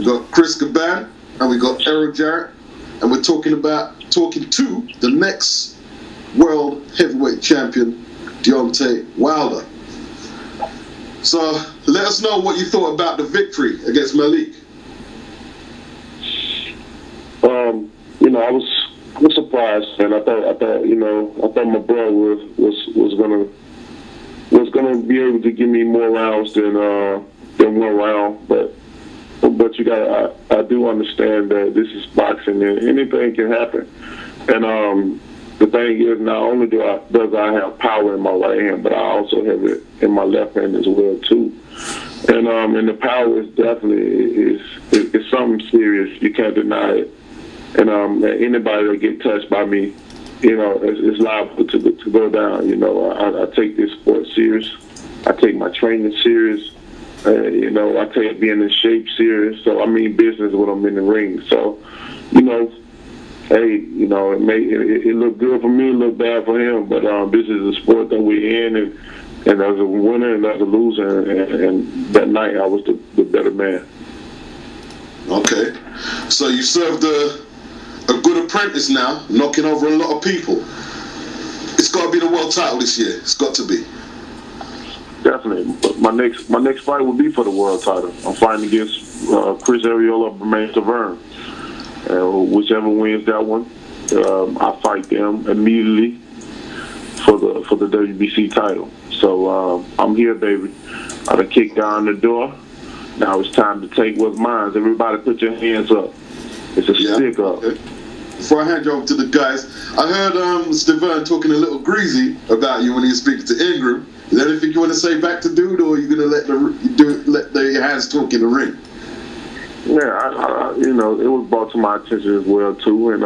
got Kris Caban and we got Eric Jarrett, and we're talking to the next world heavyweight champion, Deontay Wilder. So let us know what you thought about the victory against Malik. I was surprised, and I thought my brother was gonna be able to give me more rounds than 1 round, but I do understand that this is boxing and anything can happen. And the thing is, not only does I have power in my right hand, but I also have it in my left hand as well too. And the power is definitely is something serious. You can't deny it. And anybody that get touched by me, is liable to go down. I take this sport serious. I take my training serious. I take being in shape serious. So I mean business when I'm in the ring. So, hey, it looked good for me, it looked bad for him. But this is a sport that we're in, and there's a winner and there's a loser. And that night I was the better man. Okay, so you served a good apprentice now, knocking over a lot of people. It's got to be the world title this year. It's got to be. Definitely. But my next fight will be for the world title. I'm fighting against Kris or Sparring. Whichever wins that one, I fight them immediately for the WBC title. So I'm here, baby. I done kicked down the door. Now it's time to take what's mine. Everybody put your hands up. It's a stick up. Okay. Before I hand you over to the guys, I heard Steven talking a little greasy about you when he was speaking to Ingram. Is there anything you want to say back to dude, or are you going to let the hands talk in the ring? Yeah, it was brought to my attention as well too, and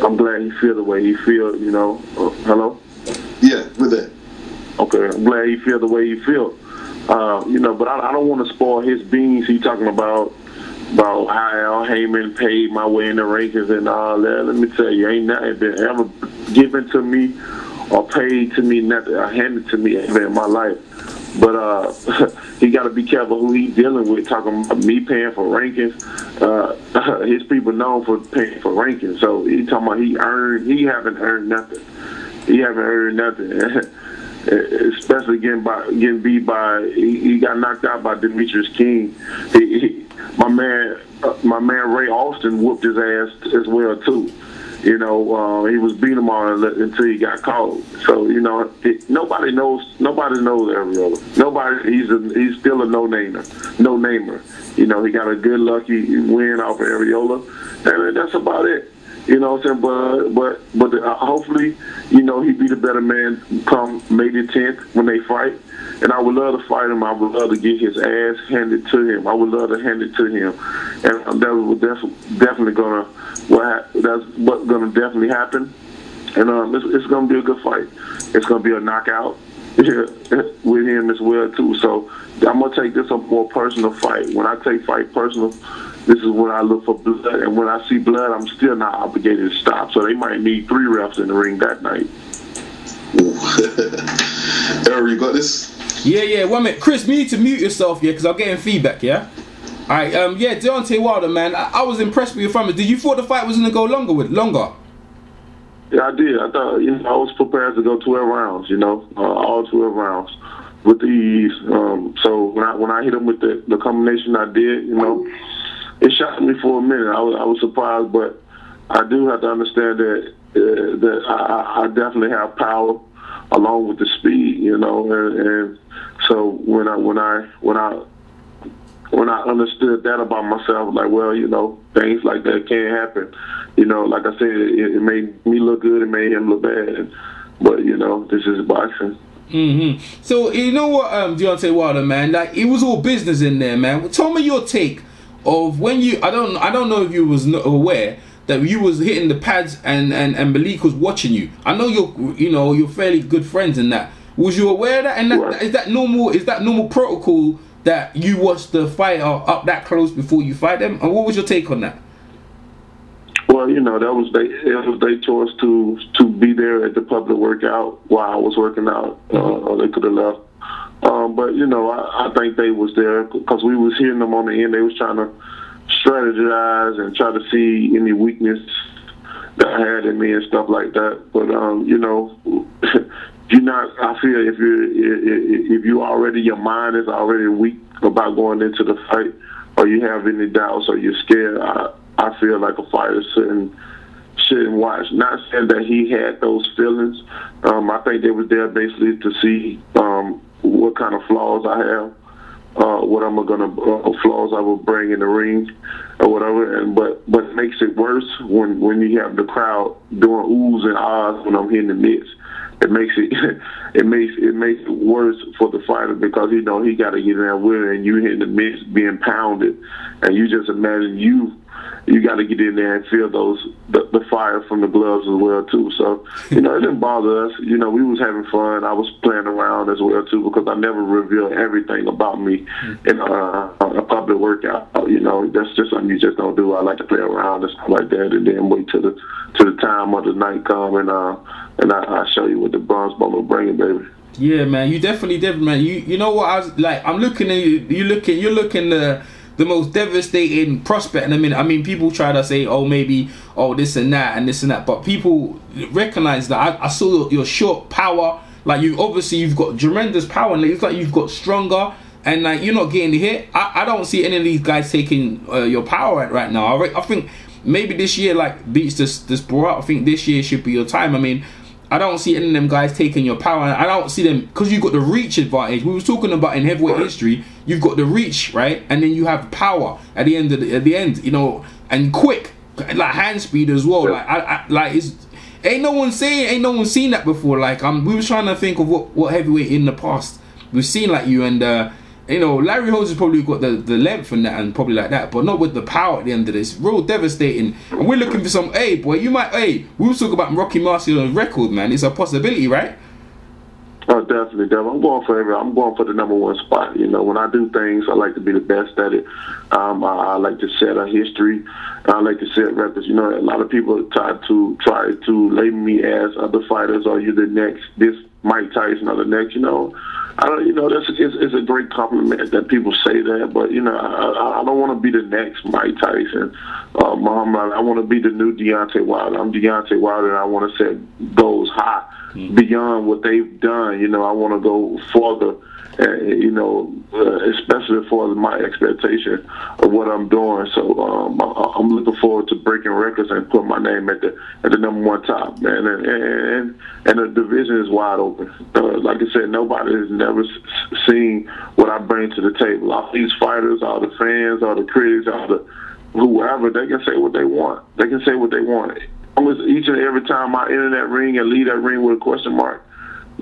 I'm glad he feel the way he feel. Hello. Yeah, we're there. Okay, I'm glad he feel the way he feel. But I don't want to spoil his beans. He talking about how Al Heyman paid my way in the rankings and all that. Let me tell you, ain't nothing been ever given to me or paid to me, nothing or handed to me ever in my life. But he got to be careful who he's dealing with. Talking about me paying for rankings, his people known for paying for rankings. So he talking about he haven't earned nothing. He haven't earned nothing. Especially getting beat by, he got knocked out by Demetrius King. My man Ray Austin whooped his ass as well too. He was beating him on until he got caught. So nobody knows Ariola. Nobody. He's still a no-namer. He got a good lucky win off of Ariola, and that's about it. You know what I'm saying? But hopefully, he be the better man come May the 10th when they fight. And I would love to fight him. I would love to get his ass handed to him. I would love to hand it to him. And that's definitely what's definitely happen. And it's gonna be a good fight. It's gonna be a knockout with him as well too. So I'm gonna take this a more personal fight. When I take fight personal, this is when I look for blood, and when I see blood, I'm still not obligated to stop. So they might need 3 refs in the ring that night. Eric, you got this? Yeah. 1 minute, Kris, you need to mute yourself, because I'm getting feedback. Yeah. All right. Deontay Wilder, man, I was impressed with your performance. Did you thought the fight was gonna go longer? Yeah, I did. I thought I was prepared to go 12 rounds. All 12 rounds with the ease. So when I hit him with the combination I did, it shocked me for a minute. I was surprised, but I do have to understand that I definitely have power along with the speed, and so when I understood that about myself, like, well, things like that can't happen. Like I said, it made me look good, it made him look bad, but this is boxing. So you know what, Deontay Wilder, man, like, it was all business in there, man. Tell me your take of when you, I don't know if you was aware that you was hitting the pads and Malik was watching you. I know you're fairly good friends in that. Was you aware of that? And right. Is that normal protocol that you watch the fighter up that close before you fight them? And what was your take on that? Well, that was their choice to be there at the public workout while I was working out, or they could have left. But I think they was there because we was hearing them on the end. They was trying to strategize and try to see any weakness that I had in me and stuff like that. But you know, you're not. I feel if you already, your mind is already weak about going into the fight, or you have any doubts or you're scared, I feel like a fighter shouldn't watch. Not saying that he had those feelings. I think they was there basically to see what kind of flaws I have, what I'm gonna flaws I will bring in the ring, or whatever. But it makes it worse when you have the crowd doing oohs and ahs when I'm hitting the mitts. It makes it worse for the fighter because he got to get in there with it, and you hitting the mitts being pounded, and you just imagine you got to get in there and feel the fire from the gloves as well too. So it didn't bother us. We was having fun. I was playing around as well too because I never reveal everything about me in a public workout. That's just something you just don't do. I like to play around and stuff like that, and then wait till the time of the night come and I show you what the bronze bomber bringing, baby. Yeah, man, you definitely did, man. You know what I was like? I'm looking at you. You're looking the most devastating prospect in a minute. I mean, people try to say, this and that and this and that, but people recognize that I saw your short power. Like you've got tremendous power, and it's like you've got stronger, and like you're not getting hit. I don't see any of these guys taking your power right now. I think maybe this year, like beats this brought. I think this year should be your time. I mean, I don't see any of them guys taking your power. I don't see them because you've got the reach advantage. We was talking about in heavyweight history. You've got the reach, right, and then you have power at the end. And quick, like hand speed as well. Ain't no one seen that before. Like we was trying to think of what heavyweight in the past we've seen like you and. Larry Holmes has probably got the length and that and probably like that, but not with the power at the end of this. Real devastating. And we're looking for some, we were talking about Rocky Marciano's record, man. It's a possibility, right? Oh, definitely. I'm going for the number one spot. When I do things, I like to be the best at it. I like to set a history. I like to set records. A lot of people try to label me as other fighters, or you're the next, this Mike Tyson or the next, I don't, it's a great compliment that people say that, but I don't want to be the next Mike Tyson, Muhammad. I want to be the new Deontay Wilder. I'm Deontay Wilder, and I want to set goals high beyond what they've done. I want to go further, especially for my expectation of what I'm doing. So I'm looking forward to breaking records and putting my name at the number one top, man. And the division is wide open. Like I said, nobody has never seen what I bring to the table. All these fighters, all the fans, all the critics, all the whoever, they can say what they want. They can say what they want. Almost each and every time I enter that ring and leave that ring with a question mark,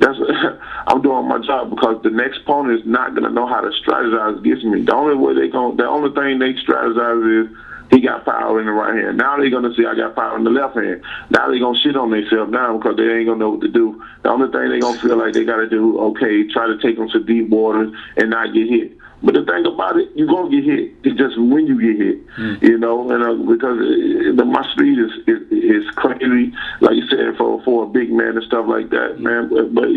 I'm doing my job because the next opponent is not gonna know how to strategize against me. The only thing they strategize is he got power in the right hand. Now they're gonna see I got power in the left hand. Now they're gonna shit on themselves now because they ain't gonna know what to do. The only thing they're gonna feel like they gotta do, try to take them to deep waters and not get hit. But the thing about it, you're going to get hit. It's just when you get hit, because my speed is crazy, like you said, for a big man and stuff like that, man. But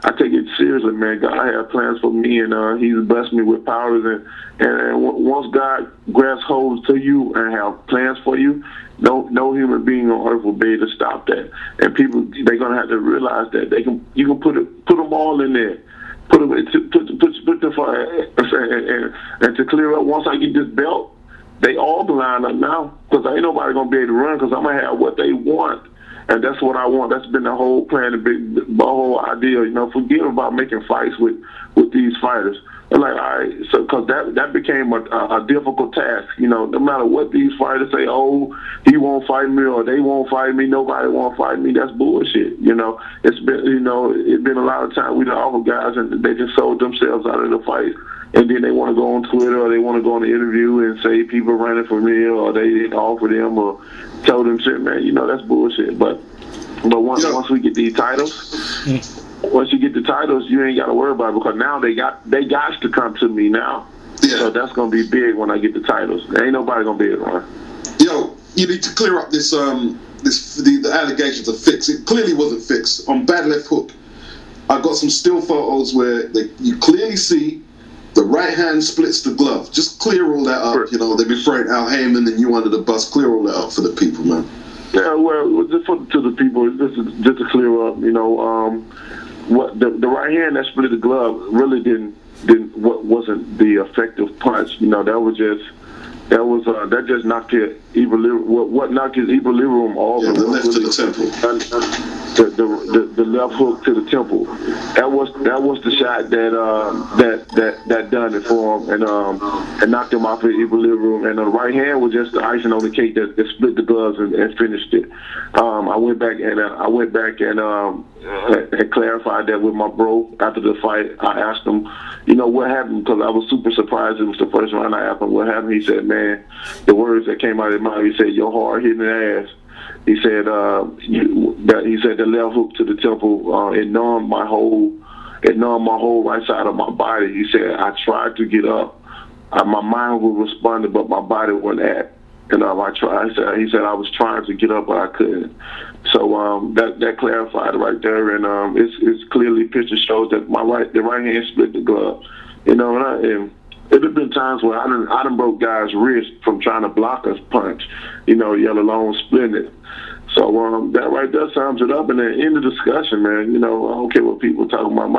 I take it seriously, man. God has plans for me, and He's blessed me with powers. And once God grabs hold to you and have plans for you, no human being on earth will be able to stop that. And people, they're going to have to realize that you can put them all in there. Put the fire, and to clear up. Once I get this belt, they all line up now because ain't nobody gonna be able to run because I'm gonna have what they want, and that's what I want. That's been the whole plan, the whole idea. Forget about making fights with these fighters. I'm like, all right, so because that became a difficult task. No matter what these fighters say, he won't fight me or they won't fight me, nobody won't fight me. That's bullshit. It's been it's been a lot of time we done offer guys and they just sold themselves out of the fight, and then they want to go on Twitter or they want to go on the interview and say people running for me or they didn't offer them or tell them shit, man. That's bullshit. But once we get these titles. Once you get the titles, you ain't got to worry about it because now they got to come to me now. Yeah. So that's gonna be big when I get the titles. There ain't nobody gonna be able to run. You need to clear up the allegations are fixed. It clearly wasn't fixed. On Bad Left Hook, I got some still photos where you clearly see The right hand splits the glove. Just clear all that up. You know, they be throwing Al Heyman and you under the bus. Clear all that up for the people, man. Yeah, well, just to the people, just to clear up, you know, what the right hand that split the glove really wasn't the effective punch. You know, that just knocked his equilibrium. What knocked his equilibrium off? Yeah, the left to the temple. The left hook to the temple. That was the shot that done it for him and knocked him off his equilibrium. And the right hand was just the icing on the cake that split the gloves and finished it. I went back and clarified that with my bro after the fight. I asked him, you know, what happened, because I was super surprised. It was the first round. I asked him what happened. He said, man, the words that came out of his mouth, he said, your hard hitting ass. He said the left hook to the temple, it numbed my whole right side of my body. He said, I tried to get up. My mind was responding, but my body wasn't at. And I tried. He said I was trying to get up, but I couldn't. So that clarified right there, and it's clearly picture shows that the right hand split the glove. You know, and there have been times where I done broke guys' wrist from trying to block a punch. You know, let alone splitting it. So that right there sums it up. And then in the discussion, man, you know, I don't care what people talking about.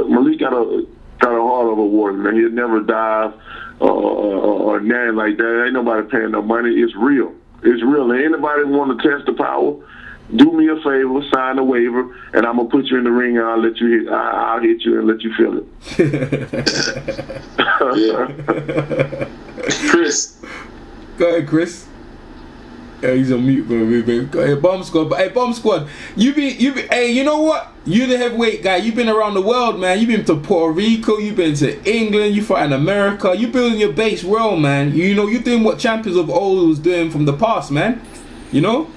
Malik got a heart of a warrior, man. He'll never dive or nothing like that. Ain't nobody paying no money. It's real. It's real. And anybody want to test the power, do me a favor, sign a waiver, and I'm gonna put you in the ring. And I'll hit you and let you feel it. Kris, go ahead, Kris. Yeah, he's on mute, bro. Go ahead, Bomb Squad. Hey, Bomb Squad, hey, you know what? You the heavyweight guy. You've been around the world, man. You've been to Puerto Rico. You've been to England. You fought in America. You building your base well, man. You know, you're doing what champions of old was doing from the past, man. You know,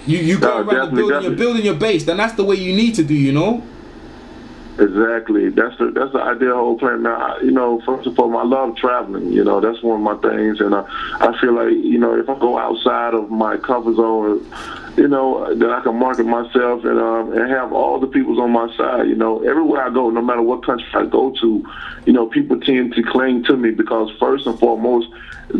you go around building your base, and that's the way you need to do. You know. Exactly. That's the ideal whole plan. Now, you know, first of all, I love traveling. You know, that's one of my things, and I feel like, you know, if I go outside of my comfort zone, you know, that I can market myself and have all the peoples on my side. You know, everywhere I go, no matter what country I go to, you know, people tend to cling to me because first and foremost,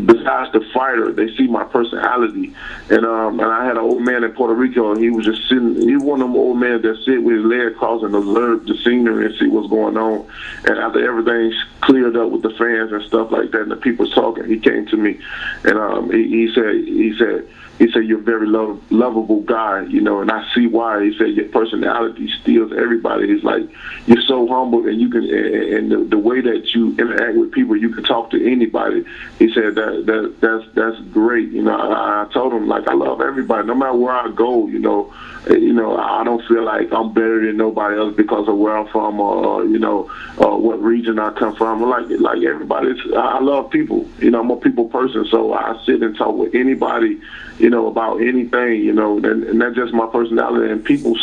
besides the fighter, they see my personality. And I had an old man in Puerto Rico, and he was just sitting. He was one of them old men that sit with his leg crossed and observe the scenery and see what's going on. And after everything's cleared up with the fans and stuff like that, and the people's talking, he came to me, and he said, you're a very lovable guy, you know, and I see why. He said, your personality steals everybody. He's like, you're so humble, and you can, and the way that you interact with people, you can talk to anybody. He said that's great. You know, I told him, like, I love everybody, no matter where I go. You know, I don't feel like I'm better than nobody else because of where I'm from or you know, what region I come from. Like everybody, I love people. You know, I'm a people person, so I sit and talk with anybody, you know, about anything, you know, and that's just my personality, and people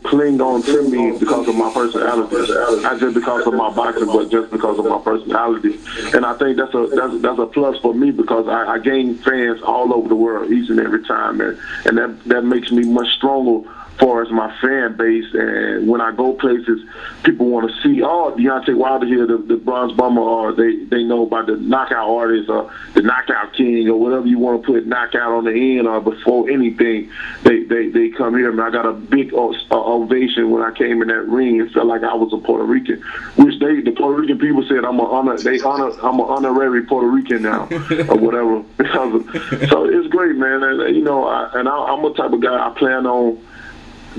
cling on to me because of my personality, not just because of my boxing, but just because of my personality. And I think that's a plus for me because I gain fans all over the world each and every time, and that makes me much stronger far as my fan base. And when I go places, people want to see, oh, Deontay Wilder here, the Bronze Bomber, or they know about the knockout artist or the knockout king or whatever you want to put knockout on the end or before anything. They come here. Man, I got a big ovation when I came in that ring. It felt like I was a Puerto Rican, which the Puerto Rican people said I'm an honorary Puerto Rican now or whatever. So it's great, man. And, you know, I'm a type of guy, I plan on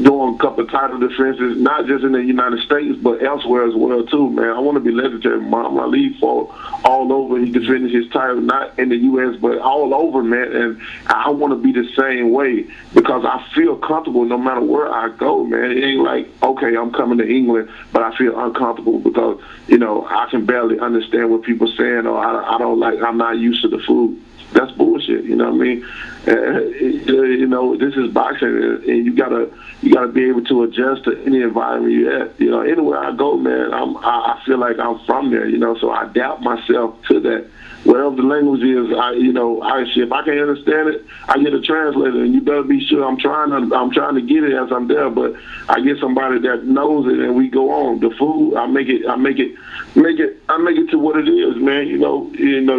doing a couple of title defenses, not just in the United States, but elsewhere as well, too, man. I want to be legendary. Malik fought all over. He defended his title, not in the U.S., but all over, man. And I want to be the same way because I feel comfortable no matter where I go, man. It ain't like, okay, I'm coming to England, but I feel uncomfortable because, you know, I can barely understand what people are saying, or I'm not used to the food. That's bullshit, you know what I mean? You know, this is boxing, and you gotta be able to adjust to any environment you're at. You know, anywhere I go, man, I feel like I'm from there, you know, so I adapt myself to that. Whatever the language is, if I can't understand it, I get a translator, and you better be sure I'm trying to get it as I'm there. But I get somebody that knows it, and we go on. The food, I make it to what it is, man. You know,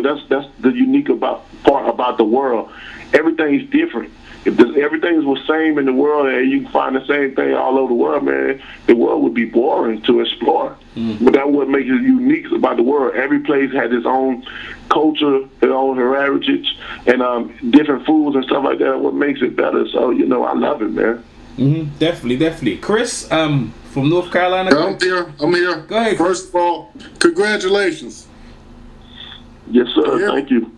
that's the unique part about the world. Everything's different. If everything's the same in the world and you can find the same thing all over the world, man, the world would be boring to explore. But that's what makes it unique about the world. Every place has its own culture, its own heritage, and different foods and stuff like that. What makes it better? So, you know, I love it, man. Definitely. Kris, from North Carolina. Yeah, I'm here. Go ahead. First of all, congratulations. Yes, sir. Yeah. Thank you.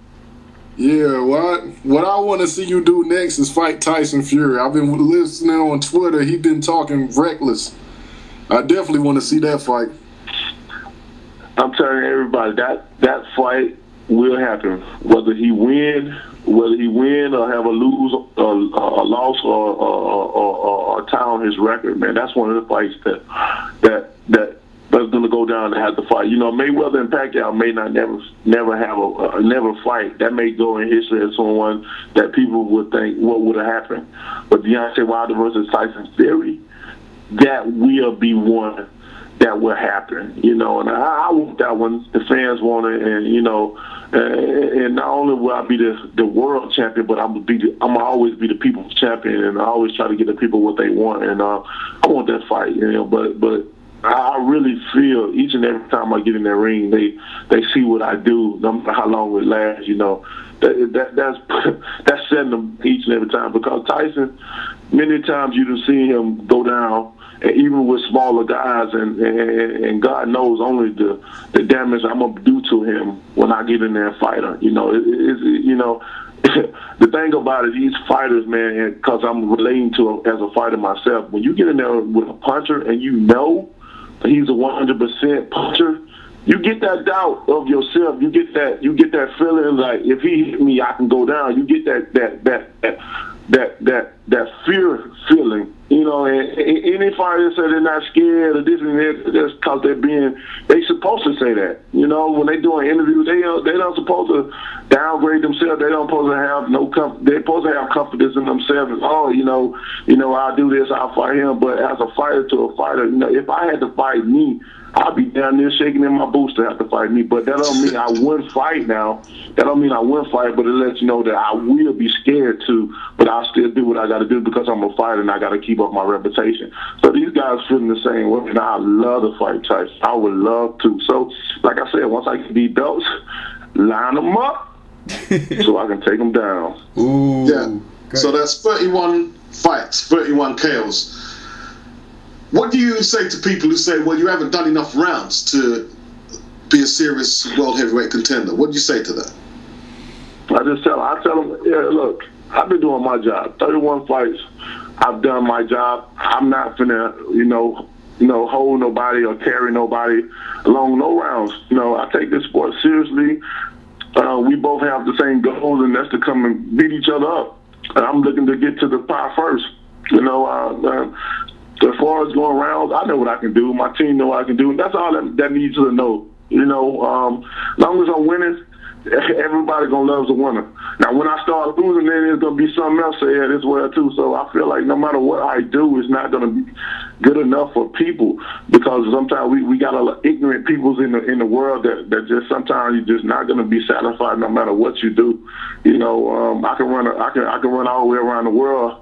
Yeah, what I want to see you do next is fight Tyson Fury. I've been listening on Twitter. He's been talking reckless. I definitely want to see that fight. I'm telling everybody that fight will happen. Whether he win or have a loss or tie on his record, man. That's one of the fights that's going to go down to have to fight. You know, Mayweather and Pacquiao may not never fight. That may go in history as someone that people would think what would have happened. But Deontay Wilder versus Tyson Fury, that will be one that will happen. You know, and I want that one. The fans want it, and you know, and not only will I be the world champion, but I'm always be the people's champion, and I always try to get the people what they want. And I want that fight. You know, but I really feel each and every time I get in that ring, they see what I do, no matter how long it lasts. You know, that's setting them each and every time, because Tyson, many times you've seen him go down, and even with smaller guys, and God knows only the damage I'm gonna do to him when I get in there and fight him. You know, you know. The thing about it, these fighters, man, because I'm relating to as a fighter myself. When you get in there with a puncher and you know he's a 100% puncher, you get that doubt of yourself. You get that feeling like if he hit me, I can go down. You get that fear feeling. You know, and any fighter say they're not scared or this and that, that's because they supposed to say that. You know, when they doing interviews, they don't supposed to downgrade themselves. They don't supposed to have they're supposed to have confidence in themselves. And, oh, you know, I'll do this, I'll fight him. But as a fighter to a fighter, you know, if I had to fight me, I'd be down there shaking in my boots to have to fight me. But that don't mean I wouldn't fight now. That don't mean I wouldn't fight, but it lets you know that I will be scared too, but I'll still do what I got to do because I'm a fighter and I got to keep up my reputation. So these guys feeling the same way, and I love to fight Tyson. I would love to. So, like I said, once I get these belts, line them up so I can take them down. Ooh, yeah. Great. So that's 31 fights, 31 KOs. What do you say to people who say, well, you haven't done enough rounds to be a serious world heavyweight contender? What do you say to that? I tell them, yeah, look, I've been doing my job. 31 fights, I've done my job. I'm not finna, you know, hold nobody or carry nobody along no rounds. You know, I take this sport seriously. We both have the same goals, and that's to come and beat each other up. And I'm looking to get to the pie first. You know, as far as going rounds, I know what I can do. My team know what I can do. And that's all that needs to know. You know, as long as I'm winning, everybody gonna love the winner. Now, when I start losing, then there's gonna be something else said as well too. So I feel like no matter what I do, it's not gonna be good enough for people, because sometimes we got a lot of ignorant people in the world that just sometimes you're just not gonna be satisfied no matter what you do. You know, I can run all the way around the world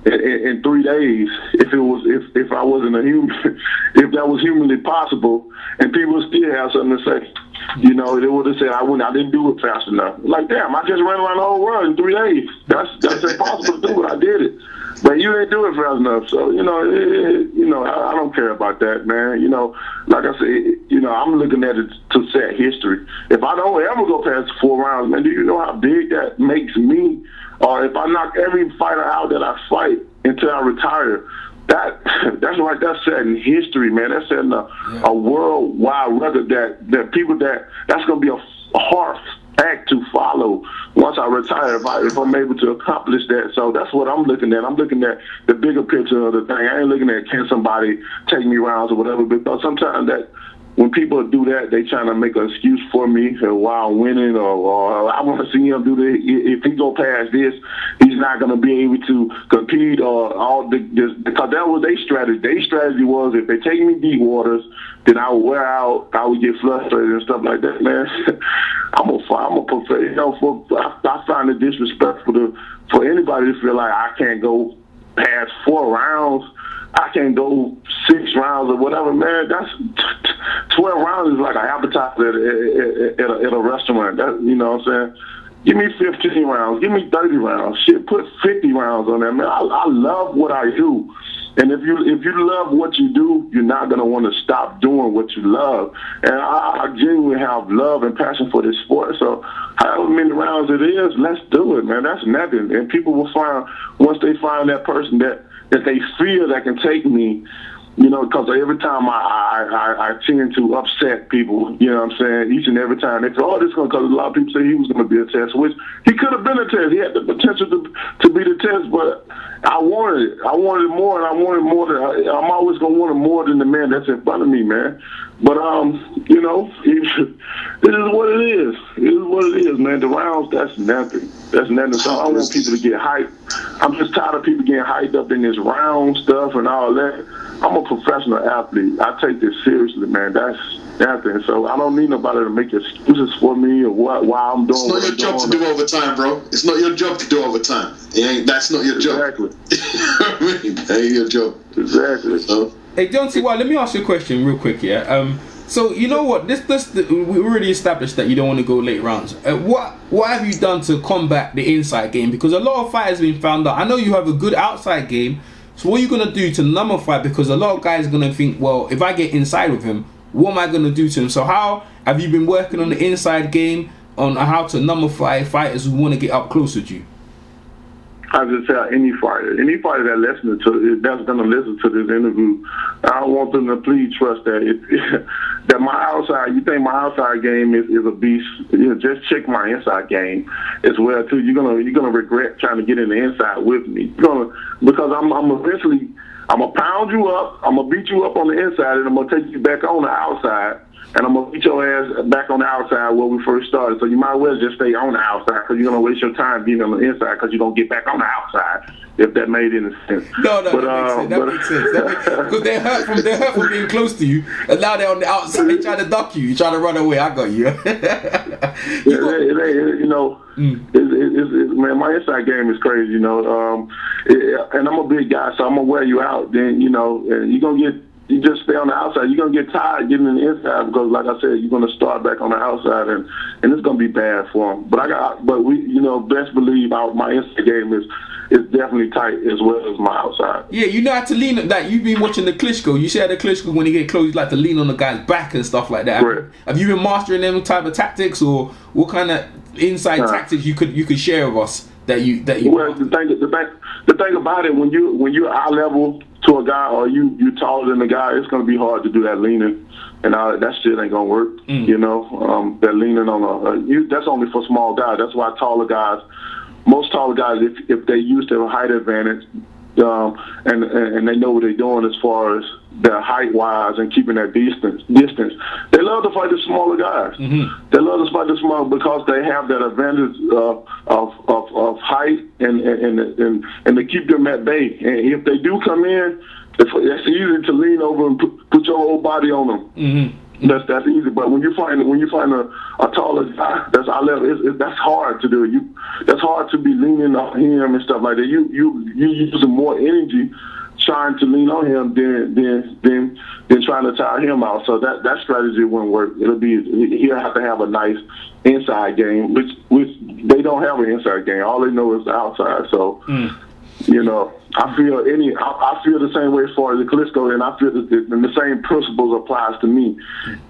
in 3 days if I wasn't a human, if that was humanly possible, and people still have something to say. You know, they would have said I didn't do it fast enough. Like, damn, I just ran around the whole world in 3 days. That's impossible to do, but I did it. But you didn't do it fast enough. So, you know, I don't care about that, man. You know, like I said, you know, I'm looking at it to set history. If I don't ever go past 4 rounds, man, do you know how big that makes me? Or if I knock every fighter out that I fight until I retire, that's like that's setting history, man. That's setting a worldwide record that people that's gonna be a hard act to follow once I retire if I'm able to accomplish that. So that's what I'm looking at. I'm looking at the bigger picture of the thing. I ain't looking at can somebody take me rounds or whatever, because sometimes when people do that, they trying to make an excuse for me while I'm winning, or I want to see him do this. If he go past this, he's not going to be able to compete, or all because that was their strategy. Their strategy was, if they take me deep waters, then I would wear out, I would get frustrated and stuff like that. Man, I'm a professional. I find it disrespectful for anybody to feel like I can't go past 4 rounds. I can't go 6 rounds or whatever, man. That's 12 rounds is like an appetizer at a restaurant. You know what I'm saying? Give me 15 rounds. Give me 30 rounds. Shit, put 50 rounds on that, man. I love what I do. And if you love what you do, you're not going to want to stop doing what you love. And I genuinely have love and passion for this sport. So however many rounds it is, let's do it, man. That's nothing. And people will find, once they find that person that they feel that can take me, you know, because every time I tend to upset people, you know what I'm saying, each and every time. They say, oh, this is going to, because a lot of people say he was going to be a test, which he could have been a test. He had the potential to be the test, but I wanted it. I wanted more, and I wanted more. I'm always going to want it more than the man that's in front of me, man. But, you know, it is what it is. It is what it is, man. The rounds, that's nothing. That's nothing. So I don't want people to get hyped. I'm just tired of people getting hyped up in this round stuff and all that. I'm a professional athlete. I take this seriously, man. That's nothing. So I don't need nobody to make excuses for me or why I'm doing. It's not your job to do overtime, bro. It's not your job to do overtime. That's not your job. Exactly. It ain't your job. Exactly. So. Hey, Deontay, well, let me ask you a question real quick, yeah? So, you know what? We already established that you don't want to go late rounds. What have you done to combat the inside game? Because a lot of fighters have been found out. I know you have a good outside game. So what are you going to do to nullify? Because a lot of guys are going to think, well, if I get inside with him, what am I going to do to him? So how have you been working on the inside game, on how to nullify fighters who want to get up close with you? I just tell any fighter that's going to listen to this interview, I want them to please trust that that my outside, you think my outside game is a beast, you know, just check my inside game as well too. You're gonna regret trying to get in the inside with me. Because I'm gonna pound you up, I'm gonna beat you up on the inside, and I'm gonna take you back on the outside. And I'm going to beat your ass back on the outside where we first started. So you might as well just stay on the outside, because you're going to waste your time being on the inside, because you're going to get back on the outside, if that made any sense. No, that makes sense. Because they're hurt from being close to you, and now they're on the outside. They try to duck you. You try to run away. I got you. Man, my inside game is crazy, you know. And I'm a big guy, so I'm going to wear you out. Then, you know, you're going to get... You just stay on the outside. You're going to get tired getting in the inside, because, like I said, you're going to start back on the outside, and it's going to be bad for them. But we, you know, best believe my inside game is definitely tight as well as my outside. Yeah, you know how to lean. Like, you've been watching the Klitschko. You see how the Klitschko, when he get close, you like to lean on the guy's back and stuff like that. Right. Have you been mastering them type of tactics, or what kind of inside tactics you could share with us that you? Well, the thing about it, when you're eye level to a guy, or you taller than the guy, it's going to be hard to do that leaning, and that shit ain't going to work. You know, that leaning on that's only for small guys. That's why most taller guys, if they use their height advantage, and they know what they're doing as far as their height wise and keeping that distance, they love to fight the smaller guys. They love to fight the smaller, because they have that advantage of height and to keep them at bay. And if they do come in, it's easy to lean over and put your whole body on them. That's easy. But when you find a taller guy that's our level, that's hard to do. That's hard to be leaning on him and stuff like that. You using more energy trying to lean on him than trying to tire him out. So that strategy wouldn't work. He'll have to have a nice inside game, which they don't have an inside game. All they know is the outside. So you know, I feel the same way as far as the Klitschko, and I feel that the same principles applies to me.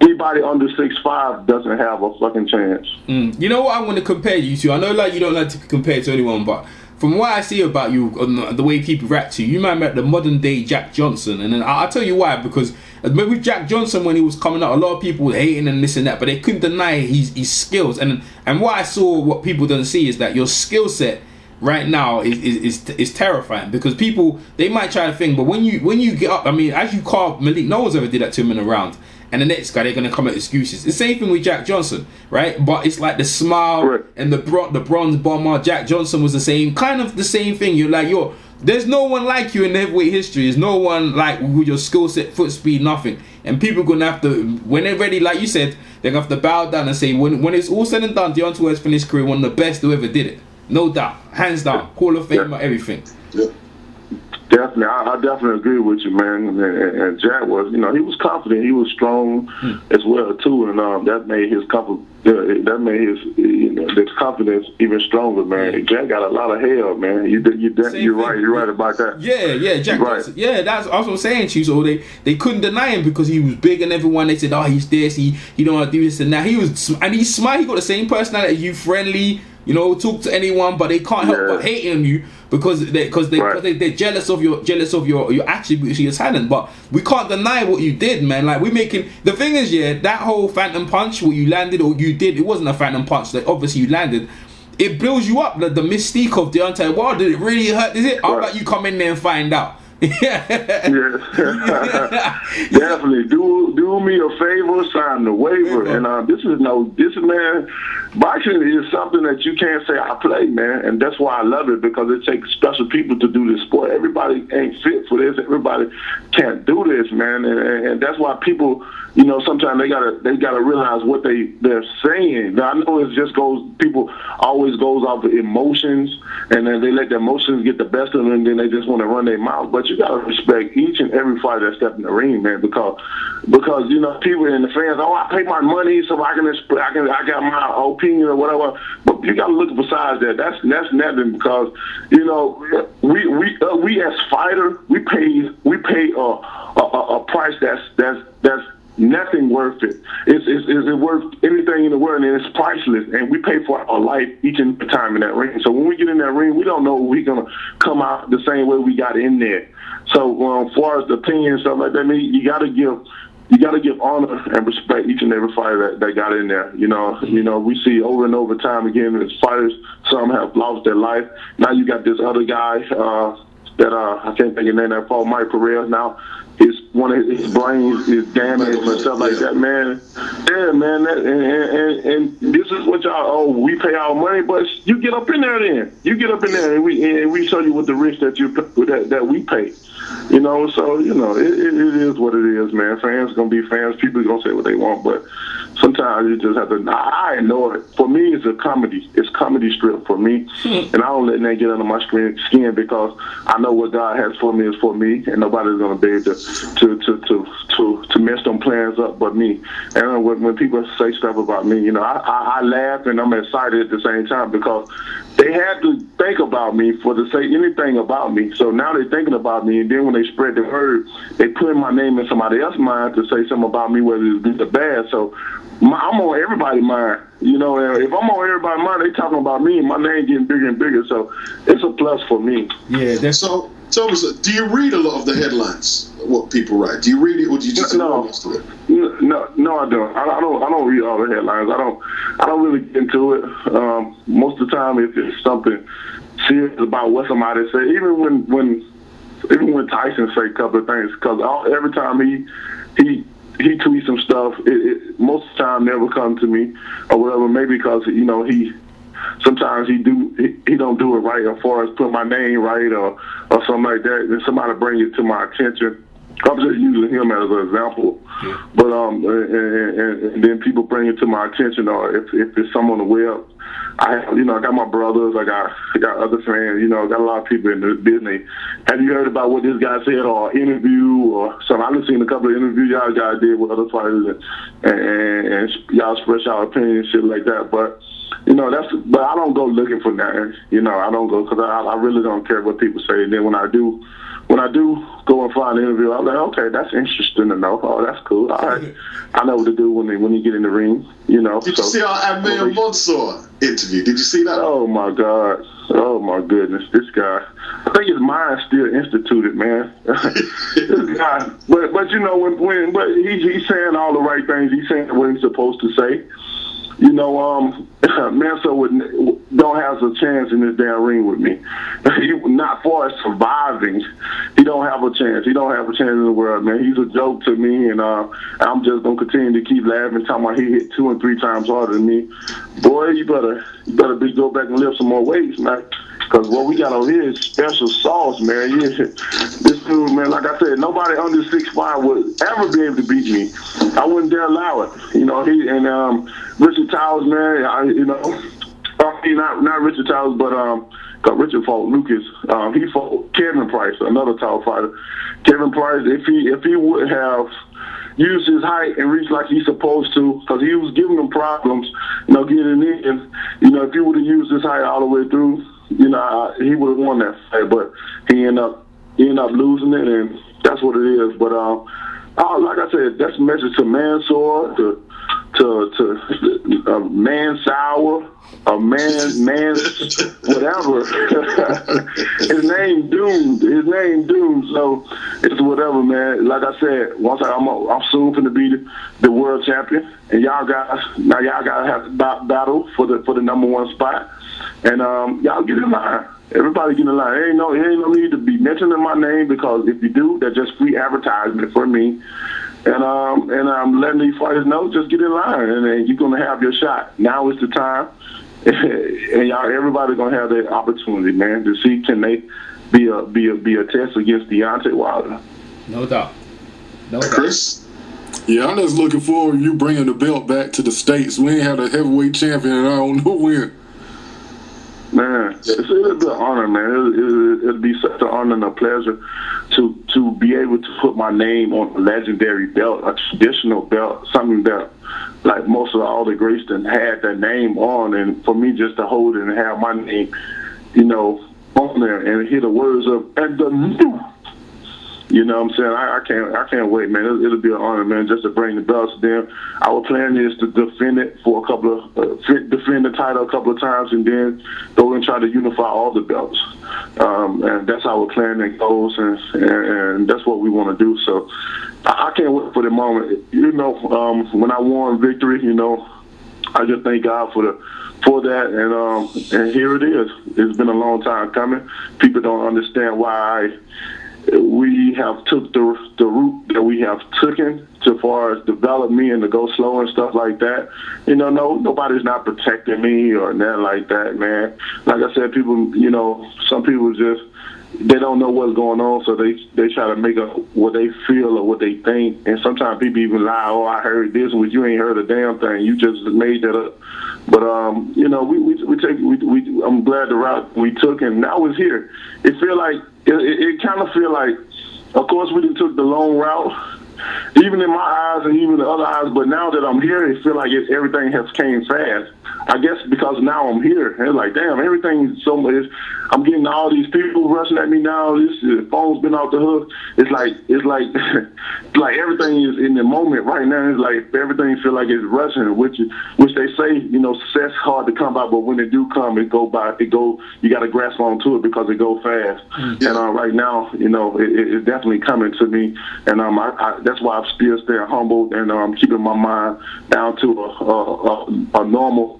Anybody under 6'5" doesn't have a fucking chance. You know what I'm going to compare you to? I know, like, you don't like to compare to anyone, but from what I see about you, the way people react to you, you might have met the modern day Jack Johnson. And then I'll tell you why, because with Jack Johnson, when he was coming out, a lot of people were hating and this and that, but they couldn't deny his skills. And what I saw, what people don't see, is that your skill set right now is terrifying, because people, they might try to think, but when you get up, I mean, as you carve Malik, no one's ever did that to him in a round, and the next guy they're gonna come up with excuses. The same thing with Jack Johnson, right? But it's like the smile and the bronze bomber. Jack Johnson was the same, kind of the same thing. You're like, there's no one like you in the heavyweight history. There's no one like with your skill set, foot speed, nothing. And people are gonna have to, when they're ready, like you said, they're gonna have to bow down and say, when it's all said and done, Deontay has finished his career one of the best who ever did it, no doubt, hands down, Hall of Fame, everything. Yeah. Definitely, I definitely agree with you, man. And Jack was, he was confident, he was strong as well too, and that made his his confidence even stronger, man. Jack got a lot of hell, man. You're right about that. Yeah, Jack Johnson. Yeah, that's what I'm saying to you. So they couldn't deny him because he was big and everyone. They said, oh, he's this, he don't want to do this and that. He's smart. He got the same personality as you, friendly. Talk to anyone, but they can't help but hating you because they're jealous of your attributes, your talent. But we can't deny what you did, man. Like, the thing is, that whole phantom punch, what you landed or you did, it wasn't a phantom punch. Like, obviously you landed. It builds you up. The mystique of Deontay Wilder. Did it really hurt? Is it? I'll let you come in there and find out. Definitely do me a favor, sign the waiver. And man, boxing is something that you can't say I play, man, and that's why I love it, because it takes special people to do this sport. Everybody ain't fit for this. Everybody can't do this, man, and that's why people, sometimes they gotta realize what they're saying. Now, I know people always goes off of emotions, and then they let their emotions get the best of them, and then they just want to run their mouth. But you gotta respect each and every fighter that steps in the ring, man, because people in the fans, I pay my money so I got my opinion or whatever. But you gotta look besides that. That's nothing, because we as fighters we pay a price that's nothing worth it. Is it worth anything in the world? And it's priceless. And we pay for our life each and every time in that ring. So when we get in that ring, we don't know if we're gonna come out the same way we got in there. So as far as the opinion and stuff like that, you gotta give honor and respect each and every fighter that got in there. We see over and over time again as fighters, some have lost their life. Now you got this other guy that I can't think of his name, that fought Mike Pereira. Now one of his brains is damaged and stuff like that, man. Yeah, man. And this is what we pay our money, but you get up in there then. You get up in there and we show you what the risk that we pay. So it is what it is, man. Fans gonna be fans. People gonna say what they want, but sometimes you just have to. I know it. For me, it's a comedy. It's comedy strip for me, and I don't let that get under my skin because I know what God has for me is for me, and nobody's gonna be able to mess them plans up but me. And when people say stuff about me, I laugh and I'm excited at the same time, because they had to think about me to say anything about me. So now they're thinking about me, and then when they spread the word, they put my name in somebody else's mind to say something about me, whether it's good or bad. So I'm on everybody's mind. If I'm on everybody's mind, they talking about me, and my name getting bigger and bigger. So it's a plus for me. Yeah. So tell me, do you read a lot of the headlines? What people write? Do you read it, or do you just no, most of it? No, I don't. I don't read all the headlines. I don't really get into it. Most of the time, if it's something serious about what somebody say, even when Tyson say a couple of things, because every time he tweets some stuff, it most of the time never come to me or whatever. Maybe because sometimes he don't do it right as far as put my name right or something like that, and somebody bring it to my attention. I'm just using him as an example, but and then people bring it to my attention, or if it's someone on the web. I got my brothers, I got other fans, I got a lot of people in the business. Have you heard about what this guy said, or interview or something? I've seen a couple of interviews y'all guys did with other fighters, and y'all express y'all opinions, shit like that. But but I don't go looking for that. I don't go, because I really don't care what people say. And then when I do go and find an interview, I'm like, okay, that's interesting to know. Oh, that's cool. All right, I know what to do when you get in the ring. Did you see our Amir Mansour interview? Did you see that? Oh my God! Oh my goodness! This guy. I think his mind's still instituted, man. This guy. But when he's saying all the right things. He's saying what he's supposed to say. Mansour would. don't have a chance in this damn ring with me. Not far as surviving, he don't have a chance. He don't have a chance in the world, man. He's a joke to me, and I'm just gonna continue to keep laughing. Talking about he hit 2 and 3 times harder than me. Boy, you better go back and lift some more weights, man. Because what we got over here is special sauce, man. This dude, man, like I said, nobody under 6'5" would ever be able to beat me. I wouldn't dare allow it. You know, he and Richard Towers, man. Not Richard Towers, but Richard fought Lucas. He fought Kevin Price, another tall fighter. Kevin Price, if he would have used his height and reached like he's supposed to, because he was giving them problems, you know, getting in. You know, if he would have used his height all the way through, you know, he would have won that fight. But he ended up losing it, and that's what it is. But like I said, that's a message to Mansour, to man sour, a man whatever. His name doomed. So it's whatever, man. Like I said, I'm soon going to be the world champion, and y'all guys have to battle for the #1 spot, and y'all get in line. Everybody get in line. There ain't no need to be mentioning my name, because if you do, that's just free advertisement for me. And I'm letting these fighters know, just get in line, and then you're gonna have your shot. Now is the time, and everybody's gonna have their opportunity, man, to see can they be a test against Deontay Wilder. No doubt. Kris? Yeah, I'm just looking forward to you bringing the belt back to the States. We ain't had a heavyweight champion, and I don't know when. Man, it'll be an honor, man. It'll be such an honor and a pleasure to be able to put my name on a legendary belt, a traditional belt, something that like most of all the greats that had that name on, and for me just to hold it and have my name, you know, on there and hear the words of "and the new." You know what I'm saying? I can't wait, man. It'll be an honor, man, just to bring the belts down. Our plan is to defend it for defend the title a couple of times, and then go and try to unify all the belts. And that's our plan and goes, and that's what we want to do. So I can't wait for the moment. You know, when I won victory, you know, I just thank God for that, and here it is. It's been a long time coming. People don't understand why we have took the route that we have taken so far as develop me and to go slow and stuff like that. You know, nobody's not protecting me or nothing like that, man. Like I said, people, you know, some people just, they don't know what's going on, so they try to make up what they feel or what they think. And sometimes people even lie, "Oh, I heard this," when you ain't heard a damn thing. You just made that up. But you know, I'm glad the route we took, and now it's here. It feel like it kind of feel like, of course, we done took the long route, even in my eyes and even the other eyes. But now that I'm here, it feel like everything has came fast. I guess because now I'm here, and it's like, damn, everything so much. I'm getting all these people rushing at me now. This phone's been off the hook. It's like everything is in the moment right now. It's like everything feel like it's rushing, which they say, you know, success hard to come by, but when it do come, it go by. You got to grasp onto it because it go fast. Mm-hmm. And right now, you know, it's definitely coming to me, and that's why I'm still staying humble and keeping my mind down to a normal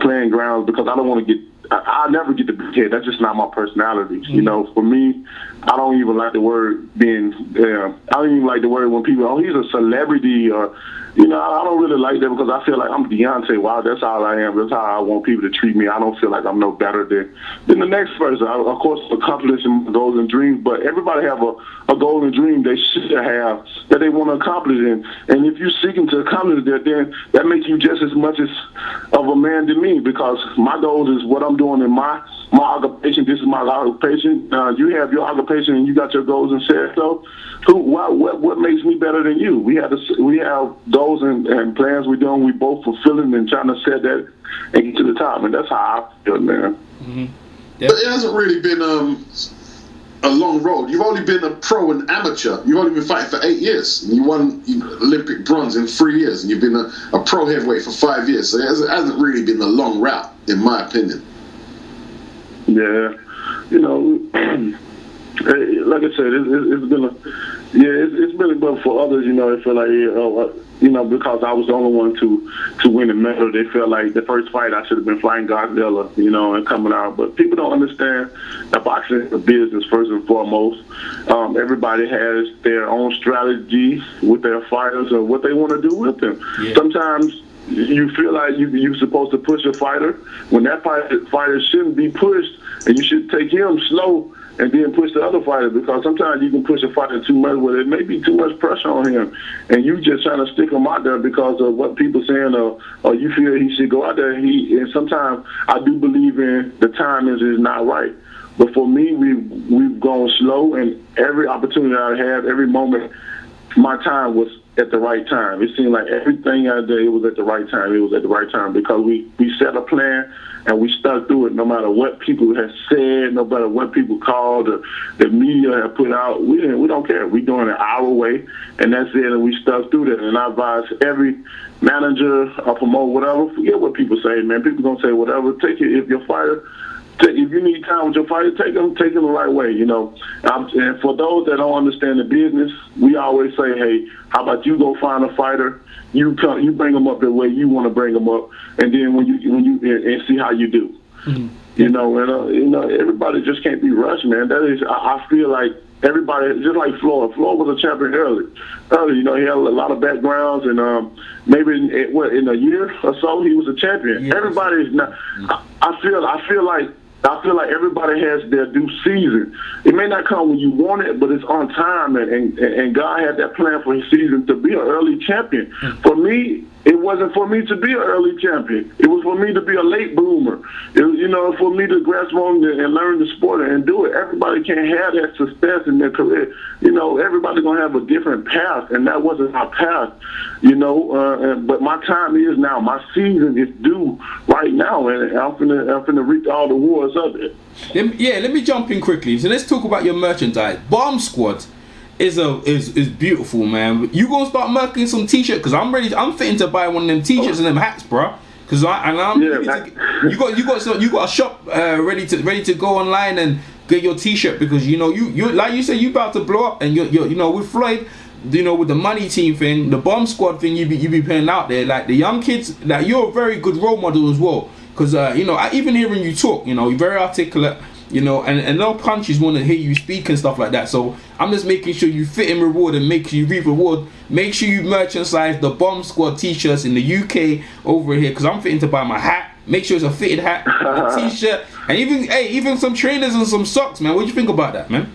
playing grounds, because I don't want to get. I'll never get the big head. That's just not my personality. Mm-hmm. You know, for me, I don't even like the word being. I don't even like the word when people, "Oh, he's a celebrity," or, you know, I don't really like that, because I feel like I'm Deontay. Wow, that's all I am. That's how I want people to treat me. I don't feel like I'm no better than the next person. Of course, accomplishing goals and dreams, but everybody have a goal and dream they should have that they want to accomplish. And if you're seeking to accomplish that, then that makes you just as much as of a man to me, because my goal is what I'm doing in my occupation. This is my occupation. You have your occupation and you got your goals and said so. What makes me better than you? We have goals and plans we're doing. We both fulfilling and trying to set that and get to the top. And that's how I feel, man. Mm-hmm. But it hasn't really been a long road. You've only been a pro and amateur. You've only been fighting for 8 years. And you won Olympic bronze in 3 years. And you've been a pro heavyweight for 5 years. So it hasn't really been a long route, in my opinion. Yeah. You know, like I said, it's been it's really good for others. You know, they feel like because I was the only one to win the medal, they feel like the first fight I should have been fighting Godzilla, and coming out. But people don't understand that boxing is a business first and foremost. Everybody has their own strategy with their fighters or what they want to do with them. Yeah. Sometimes you feel like you're supposed to push a fighter when that fighter shouldn't be pushed, and you should take him slow and then push the other fighter, because sometimes you can push a fighter too much where there may be too much pressure on him, and you just trying to stick him out there because of what people saying, or you feel he should go out there. And sometimes I do believe in the timing is not right. But for me, we've gone slow, and every opportunity I have, every moment, my time was at the right time. It seemed like everything I did, it was at the right time. It was at the right time because we set a plan and we stuck through it no matter what people have said, no matter what people called, the media have put out. We don't care. We're doing it our way, and that's it, and we stuck through that. And I advise every manager or promoter, whatever, forget what people say, man. People going to say whatever. Take it. If your fighter, if you need time with your fighter, take them the right way, And for those that don't understand the business, we always say, hey, how about you go find a fighter, you bring them up the way you want to bring them up, and then when you and see how you do. Mm-hmm. Everybody just can't be rushed, man. That is, I feel like everybody, just like Floyd. Floyd was a champion early. He had a lot of backgrounds, and maybe in a year or so he was a champion. Yes. Everybody's not. I feel like everybody has their due season. It may not come when you want it, but it's on time, and God had that plan for his season to be an early champion. For me, it wasn't for me to be an early champion. It was for me to be a late bloomer. For me to grasp on and learn the sport and do it. Everybody can't have that success in their career. Everybody's going to have a different path, and that wasn't my path, but my time is now. My season is due right now, and I'm finna reap all the rewards of it. Let me jump in quickly. So let's talk about your merchandise. Bomb Squad is beautiful, man. You gonna start making some t-shirts? Because I'm fitting to buy one of them t-shirts and them hats, bro. Because you got a shop ready to go online and get your t-shirt, because you like you said, you about to blow up, and you're with Floyd, with the money team thing, the Bomb Squad thing, you be playing out there, like the young kids, like you're a very good role model as well. Because I even hearing you talk, you're very articulate, and no punches want to hear you speak and stuff like that. So I'm just making sure you fit in reward and make sure you reap reward. Make sure you merchandise the Bomb Squad t-shirts in the UK over here, because I'm fitting to buy my hat. Make sure it's a fitted hat, a t-shirt, and even some trainers and some socks, man. What do you think about that, man?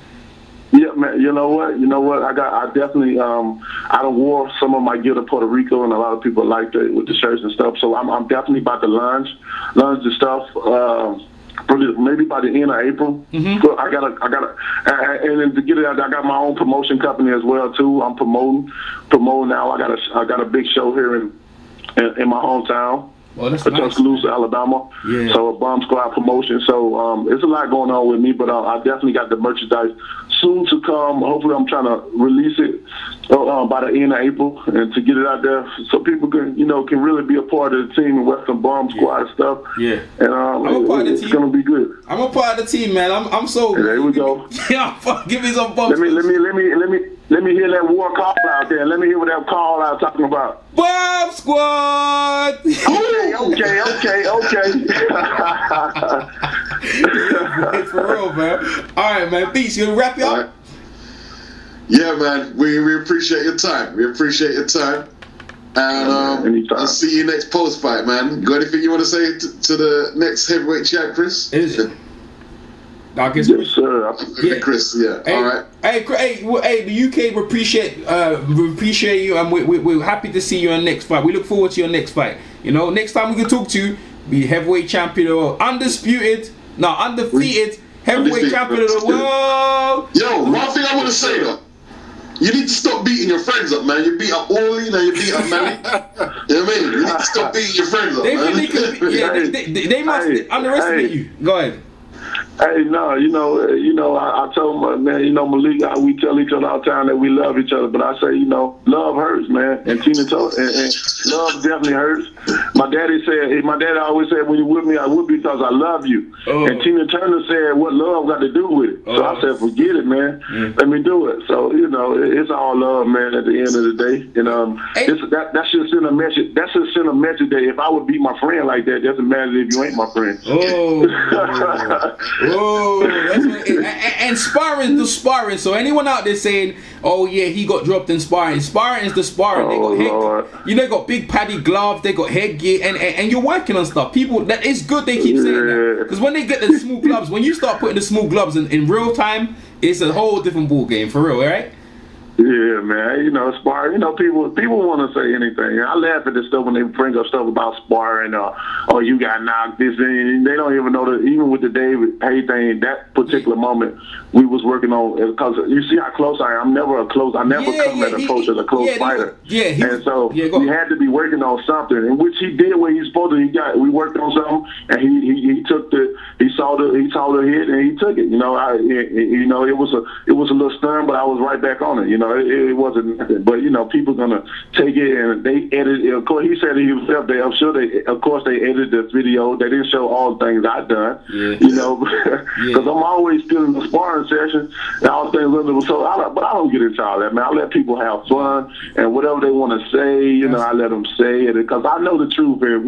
Yeah, man. You know what? I definitely I done wore some of my gear to Puerto Rico, and a lot of people liked it with the shirts and stuff. So I'm definitely about to launch the stuff. Maybe by the end of April. Mm-hmm. So I gotta, and then to get it out, I got my own promotion company as well too. I'm promoting now. I got a big show here in my hometown. Oh, that's nice. Tuscaloosa, Alabama. Yeah. So a Bomb Squad promotion. So it's a lot going on with me, but I definitely got the merchandise soon to come. Hopefully, I'm trying to release it by the end of April, and to get it out there so people can really be a part of the team and Western Bomb Squad stuff. Yeah. And I'm a part of the team. It's gonna be good. I'm a part of the team, man. I'm so. There we go. Give me some Bomb. Let me hear that war call out there. Let me hear what that call out talking about. Bomb Squad! Okay. It's for real, man. Alright, man. Beats, you gonna wrap it up? Right. Yeah, man. We appreciate your time. And I'll see you next post fight, man. Got anything you want to say to the next heavyweight champ, Kris? Is it? I guess yes, sir. Yeah. Kris, yeah. Hey, all right. Hey, the UK we appreciate you, and we're happy to see you in the next fight. We look forward to your next fight. Next time we can talk to you, be heavyweight champion or undefeated heavyweight champion of the world. Yo, one thing I want to say though. You need to stop beating your friends up, man. You beat up Orly, now you beat up Malik. You know what I mean? You need to stop beating your friends up, man. They must underestimate you. Go ahead. Hey, no, I told my man, Malik, we tell each other all the time that we love each other, but I say, love hurts, man, and Tina told, and love definitely hurts. My daddy always said, when you're with me, I would be because I love you. Oh. And Tina Turner said, what love got to do with it? So I said, forget it, man. Let me do it. So, it's all love, man, at the end of the day. That should send a message. That should send a message that if I would be my friend like that, doesn't matter if you ain't my friend. Oh, that's what and sparring the sparring. So anyone out there saying, "Oh yeah, he got dropped in sparring," sparring is the sparring. They got big paddy gloves, they got headgear, and you're working on stuff. People, that is good. They keep saying that because when they get the smooth gloves, when you start putting the smooth gloves in real time, it's a whole different ball game for real, right? Yeah, man. Sparring. People want to say anything. I laugh at this stuff when they bring up stuff about sparring or you got knocked this and they don't even know that. Even with the David Hay thing, that particular moment we was working on, because you see how close I am. I never come at a coach as a close fighter. And so we had to be working on something, in which he did what he's supposed to. We worked on something, and he saw the hit and he took it. It was a little stern, but I was right back on it. It wasn't nothing, but people gonna take it and they edit it. Of course, he said he himself. I'm sure they edited the video. They didn't show all the things I've done, because I'm always still in the sparring session and all the things. But I don't get into all that, man. I let people have fun and whatever they want to say, I let them say it because I know the truth. And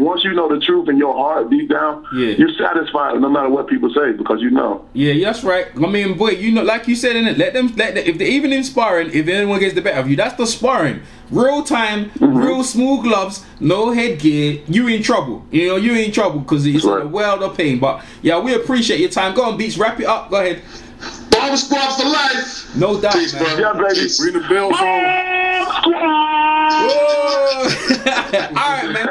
once you know the truth in your heart, deep down, you're satisfied no matter what people say because you know. Yeah, that's right. I mean, boy, like you said in it, let them if they even in sparring, if anyone gets the better of you, that's the sparring. Real time, real smooth gloves, no headgear, you in trouble. You in trouble because it's a world of pain. But yeah, we appreciate your time. Go on, Beats, wrap it up. Go ahead. Bomb Squad for life. No doubt, Peace, man. Yeah, baby. Bring the bell phone. All right, man.